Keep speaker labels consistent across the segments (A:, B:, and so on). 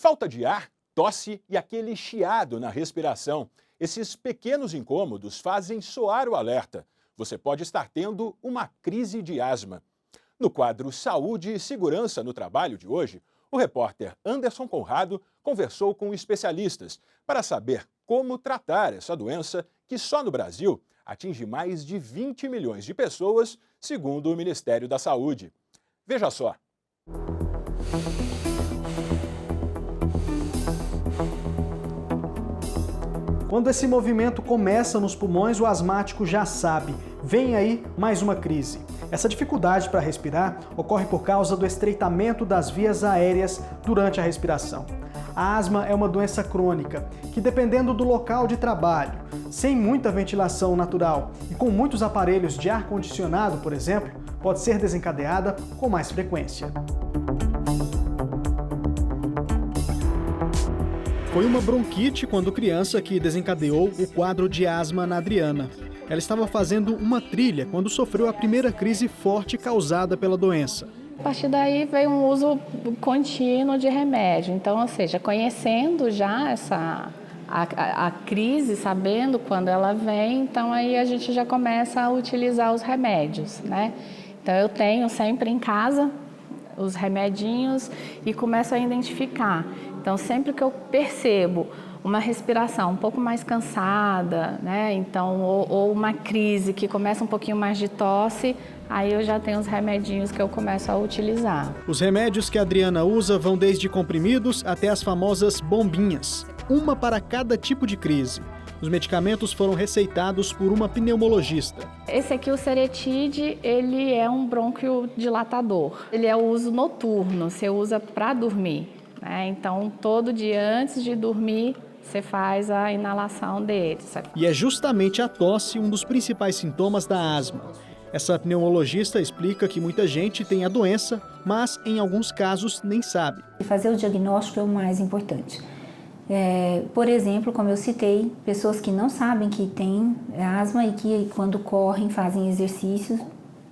A: Falta de ar, tosse e aquele chiado na respiração. Esses pequenos incômodos fazem soar o alerta. Você pode estar tendo uma crise de asma. No quadro Saúde e Segurança no Trabalho de hoje, o repórter Anderson Conrado conversou com especialistas para saber como tratar essa doença que só no Brasil atinge mais de 20 milhões de pessoas, segundo o Ministério da Saúde. Veja só.
B: Quando esse movimento começa nos pulmões, o asmático já sabe, vem aí mais uma crise. Essa dificuldade para respirar ocorre por causa do estreitamento das vias aéreas durante a respiração. A asma é uma doença crônica que, dependendo do local de trabalho, sem muita ventilação natural e com muitos aparelhos de ar-condicionado, por exemplo, pode ser desencadeada com mais frequência. Foi uma bronquite quando criança que desencadeou o quadro de asma na Adriana. Ela estava fazendo uma trilha quando sofreu a primeira crise forte causada pela doença.
C: A partir daí veio um uso contínuo de remédio. Então, ou seja, conhecendo já a crise, sabendo quando ela vem, então aí a gente já começa a utilizar os remédios, né? Então eu tenho sempre em casa os remedinhos e começo a identificar. Então, sempre que eu percebo uma respiração um pouco mais cansada, né? Então, ou uma crise que começa um pouquinho mais de tosse, aí eu já tenho os remedinhos que eu começo a utilizar.
B: Os remédios que a Adriana usa vão desde comprimidos até as famosas bombinhas, uma para cada tipo de crise. Os medicamentos foram receitados por uma pneumologista.
C: Esse aqui, o Seretide, ele é um bronquiodilatador. Ele é o uso noturno, você usa para dormir, né? Então, todo dia antes de dormir, você faz a inalação dele.
B: E é justamente a tosse um dos principais sintomas da asma. Essa pneumologista explica que muita gente tem a doença, mas em alguns casos nem sabe.
D: Fazer o diagnóstico é o mais importante. Por exemplo, como eu citei, pessoas que não sabem que têm asma e que quando correm, fazem exercícios,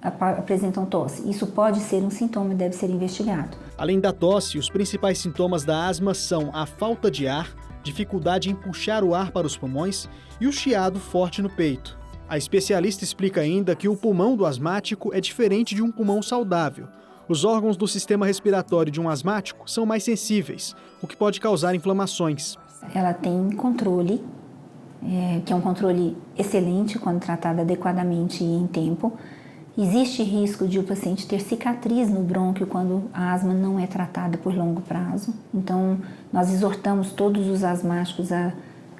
D: apresentam tosse. Isso pode ser um sintoma e deve ser investigado.
B: Além da tosse, os principais sintomas da asma são a falta de ar, dificuldade em puxar o ar para os pulmões e o chiado forte no peito. A especialista explica ainda que o pulmão do asmático é diferente de um pulmão saudável. Os órgãos do sistema respiratório de um asmático são mais sensíveis, o que pode causar inflamações.
D: Ela tem controle, que é um controle excelente quando tratada adequadamente e em tempo. Existe risco de o paciente ter cicatriz no brônquio quando a asma não é tratada por longo prazo. Então, nós exortamos todos os asmáticos a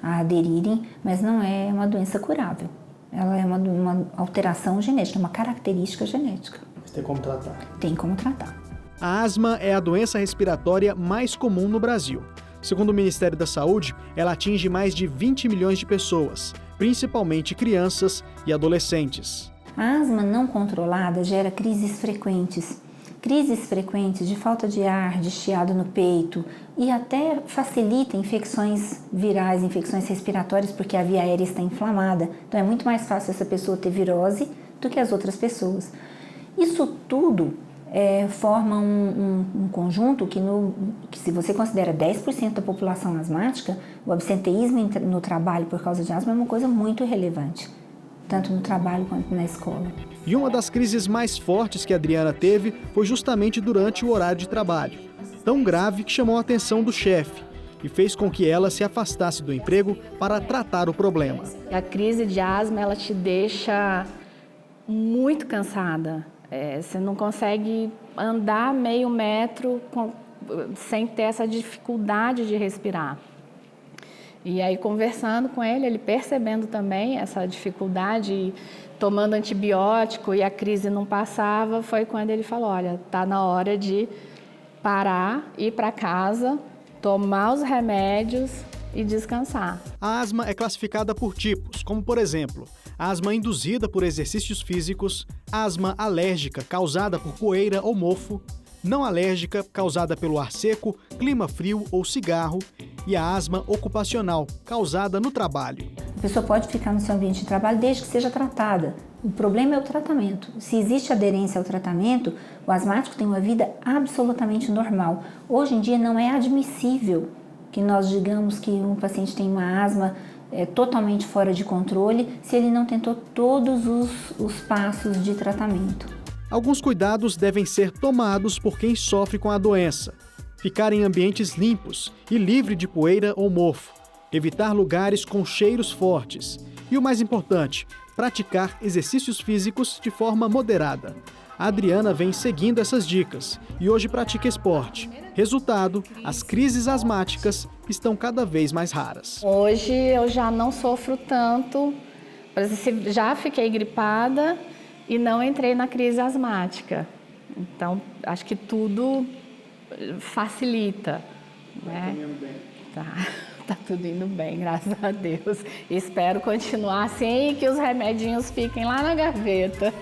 D: aderirem, mas não é uma doença curável. Ela é uma alteração genética, uma característica genética.
B: Mas tem como tratar?
D: Tem como tratar.
B: A asma é a doença respiratória mais comum no Brasil. Segundo o Ministério da Saúde, ela atinge mais de 20 milhões de pessoas, principalmente crianças e adolescentes.
D: A asma não controlada gera crises frequentes de falta de ar, de chiado no peito e até facilita infecções virais, infecções respiratórias, porque a via aérea está inflamada. Então é muito mais fácil essa pessoa ter virose do que as outras pessoas. Isso tudo forma um conjunto que se você considera 10% da população asmática, o absenteísmo no trabalho por causa de asma é uma coisa muito relevante, tanto no trabalho quanto na escola.
B: E uma das crises mais fortes que a Adriana teve foi justamente durante o horário de trabalho. Tão grave que chamou a atenção do chefe e fez com que ela se afastasse do emprego para tratar o problema.
C: A crise de asma, ela te deixa muito cansada. Você não consegue andar meio metro sem ter essa dificuldade de respirar. E aí, conversando com ele percebendo também essa dificuldade, tomando antibiótico e a crise não passava, foi quando ele falou, olha, tá na hora de parar, ir para casa, tomar os remédios e descansar.
B: A asma é classificada por tipos, como por exemplo, asma induzida por exercícios físicos, asma alérgica causada por poeira ou mofo, não alérgica causada pelo ar seco, clima frio ou cigarro e a asma ocupacional causada no trabalho.
D: A pessoa pode ficar no seu ambiente de trabalho desde que seja tratada. O problema é o tratamento. Se existe aderência ao tratamento, o asmático tem uma vida absolutamente normal. Hoje em dia não é admissível que nós digamos que um paciente tem uma asma totalmente fora de controle se ele não tentou todos os passos de tratamento.
B: Alguns cuidados devem ser tomados por quem sofre com a doença. Ficar em ambientes limpos e livre de poeira ou mofo. Evitar lugares com cheiros fortes. E o mais importante, praticar exercícios físicos de forma moderada. A Adriana vem seguindo essas dicas e hoje pratica esporte. Resultado, as crises asmáticas estão cada vez mais raras.
C: Hoje eu já não sofro tanto, já fiquei gripada e não entrei na crise asmática. Então, acho que tudo facilita, né? Tá tudo indo bem, graças a Deus. Espero continuar assim e que os remedinhos fiquem lá na gaveta.